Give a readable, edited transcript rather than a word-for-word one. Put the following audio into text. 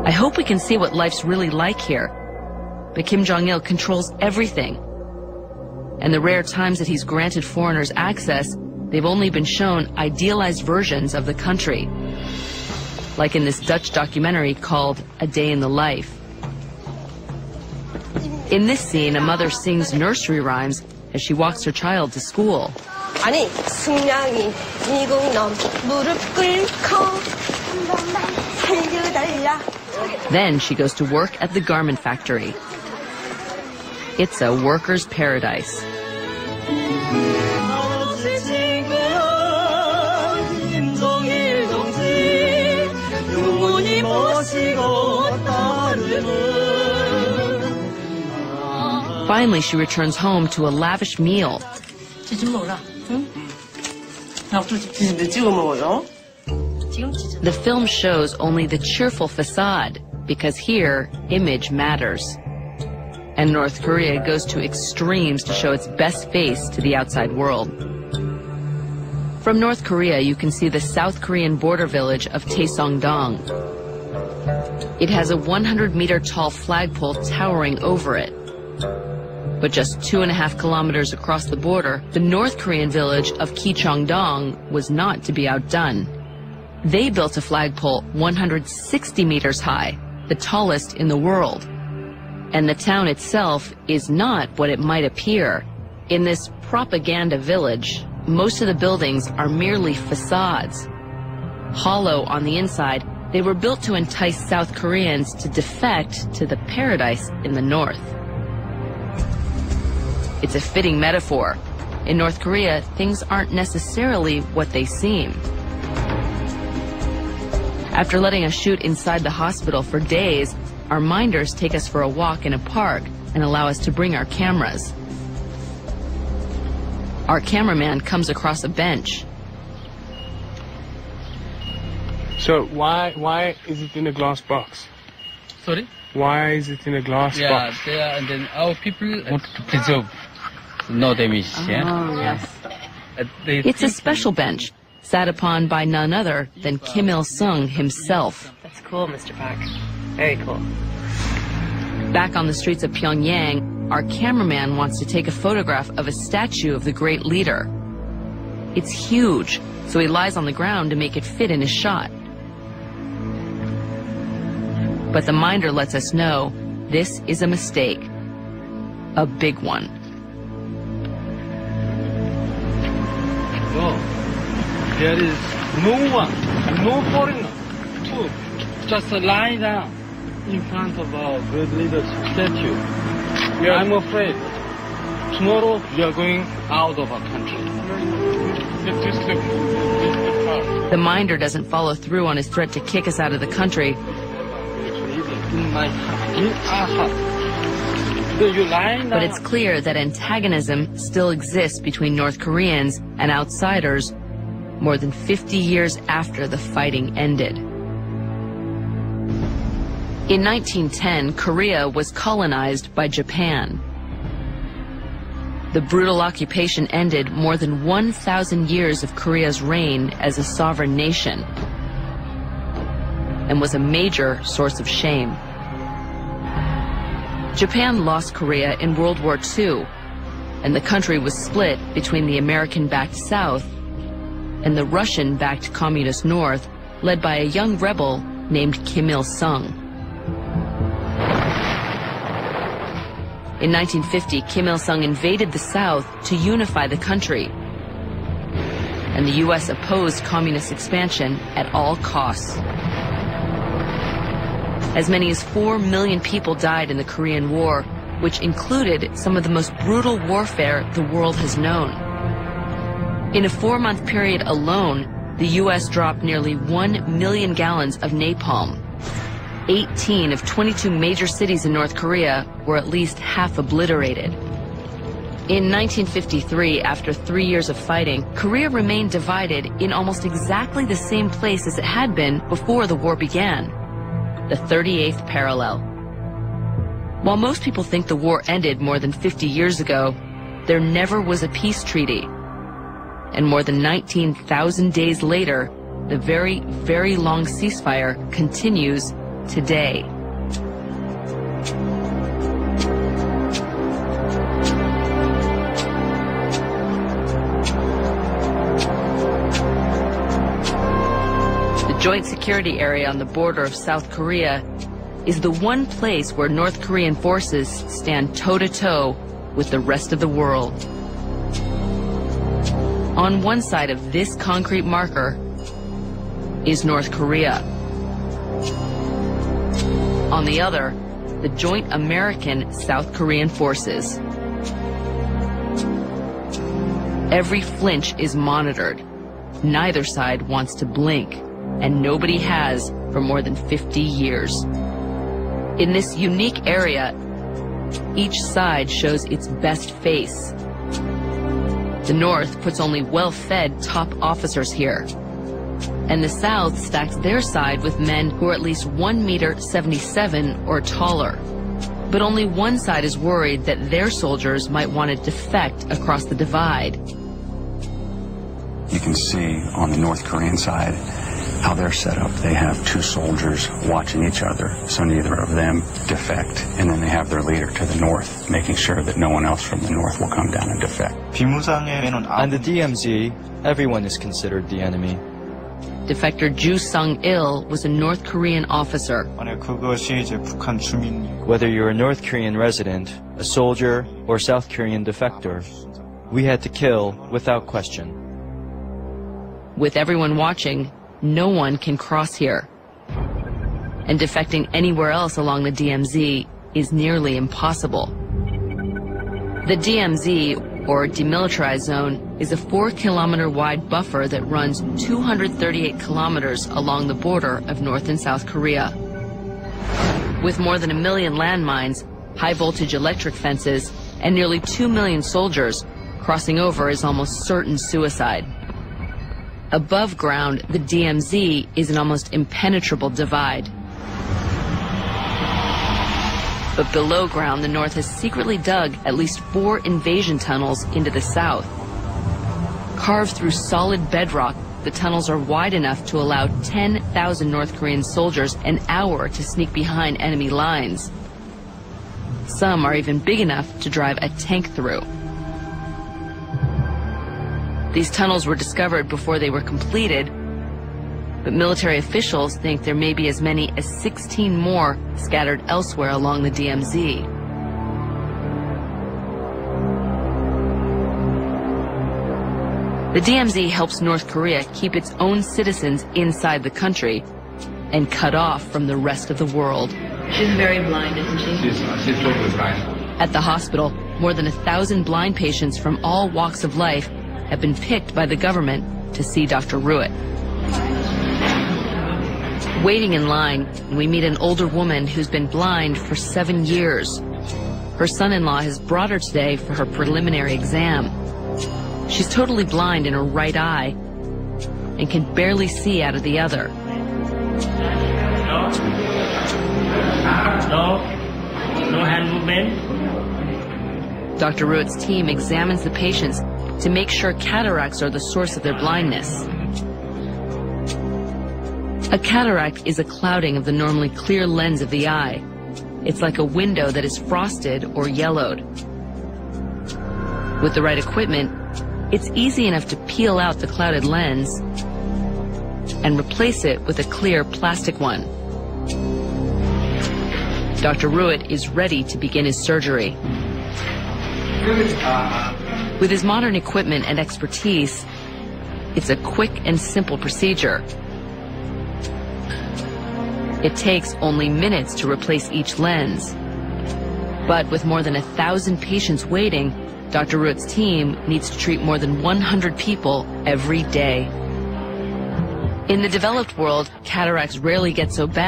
I hope we can see what life's really like here. But Kim Jong-il controls everything. And the rare times that he's granted foreigners access, they've only been shown idealized versions of the country. Like in this Dutch documentary called A Day in the Life. In this scene, a mother sings nursery rhymes as she walks her child to school. 아니, 숙량이 미국놈 무릎 꿇고 살려달라. Then she goes to work at the garment factory. It's a worker's paradise. Finally, she returns home to a lavish meal. The film shows only the cheerful facade, because here, image matters. And North Korea goes to extremes to show its best face to the outside world. From North Korea, you can see the South Korean border village of Taesongdong. It has a 100-meter tall flagpole towering over it. But just 2.5 kilometers across the border, the North Korean village of Kicheongdong was not to be outdone. They built a flagpole 160 meters high, the tallest in the world. And the town itself is not what it might appear. In this propaganda village, most of the buildings are merely facades. Hollow on the inside, they were built to entice South Koreans to defect to the paradise in the north. It's a fitting metaphor. In North Korea, things aren't necessarily what they seem. After letting us shoot inside the hospital for days, our minders take us for a walk in a park and allow us to bring our cameras. Our cameraman comes across a bench. So why is it in a glass box? Sorry? Why is it in a glass box? Yeah, and then our people want to preserve no damage. Oh, yes. It's a special bench, sat upon by none other than Kim Il-sung himself. That's cool, Mr. Park. Very cool. Back on the streets of Pyongyang, our cameraman wants to take a photograph of a statue of the great leader. It's huge, so he lies on the ground to make it fit in his shot. But the minder lets us know this is a mistake. A big one. Oh, there is no one, no foreigner, to just lie down in front of our great leader's statue. Yeah. I'm afraid tomorrow we are going out of our country. The minder doesn't follow through on his threat to kick us out of the country. But it's clear that antagonism still exists between North Koreans and outsiders more than 50 years after the fighting ended. In 1910, Korea was colonized by Japan. The brutal occupation ended more than 1,000 years of Korea's reign as a sovereign nation and was a major source of shame. Japan lost Korea in World War II, and the country was split between the American-backed South and the Russian-backed Communist North, led by a young rebel named Kim Il-sung. In 1950, Kim Il-sung invaded the South to unify the country, and the U.S. opposed communist expansion at all costs. As many as 4 million people died in the Korean War, which included some of the most brutal warfare the world has known. In a 4-month period alone, the U.S. dropped nearly 1 million gallons of napalm. 18 of 22 major cities in North Korea were at least half obliterated. In 1953, after 3 years of fighting, Korea remained divided in almost exactly the same place as it had been before the war began. The 38th parallel. While most people think the war ended more than 50 years ago, there never was a peace treaty. And more than 19,000 days later, the very, very long ceasefire continues today. The Joint Security Area on the border of South Korea is the one place where North Korean forces stand toe-to-toe with the rest of the world. On one side of this concrete marker is North Korea. On the other, the joint American-South Korean forces. Every flinch is monitored. Neither side wants to blink, and nobody has for more than 50 years. In this unique area, each side shows its best face. The North puts only well-fed top officers here, and the South stacks their side with men who are at least 1.77 meters or taller. But only one side is worried that their soldiers might want to defect across the divide. You can see on the North Korean side how they're set up. They have two soldiers watching each other, so neither of them defect. And then they have their leader to the north, making sure that no one else from the north will come down and defect. On the DMZ, everyone is considered the enemy. Defector Ju Sung-il was a North Korean officer. Whether you're a North Korean resident, a soldier, or South Korean defector, we had to kill without question. With everyone watching, no one can cross here. And defecting anywhere else along the DMZ is nearly impossible. The DMZ, or Demilitarized Zone, is a 4-kilometer wide buffer that runs 238 kilometers along the border of North and South Korea. With more than 1 million landmines, high-voltage electric fences, and nearly 2 million soldiers, crossing over is almost certain suicide. Above ground, the DMZ is an almost impenetrable divide. But below ground, the North has secretly dug at least 4 invasion tunnels into the South. Carved through solid bedrock, the tunnels are wide enough to allow 10,000 North Korean soldiers an hour to sneak behind enemy lines. Some are even big enough to drive a tank through. These tunnels were discovered before they were completed, but military officials think there may be as many as 16 more scattered elsewhere along the DMZ. The DMZ helps North Korea keep its own citizens inside the country and cut off from the rest of the world. She's very blind, isn't she? She's totally blind. At the hospital, more than 1,000 blind patients from all walks of life have been picked by the government to see Dr. Ruitt. Waiting in line, we meet an older woman who's been blind for 7 years. Her son-in-law has brought her today for her preliminary exam. She's totally blind in her right eye and can barely see out of the other. No hand movement. Dr. Ruitt's team examines the patients to make sure cataracts are the source of their blindness. A cataract is a clouding of the normally clear lens of the eye. It's like a window that is frosted or yellowed. With the right equipment, it's easy enough to peel out the clouded lens and replace it with a clear plastic one. Dr. Ruitt is ready to begin his surgery. With his modern equipment and expertise, it's a quick and simple procedure. It takes only minutes to replace each lens. But with more than 1,000 patients waiting, Dr. Ruitt's team needs to treat more than 100 people every day. In the developed world, cataracts rarely get so bad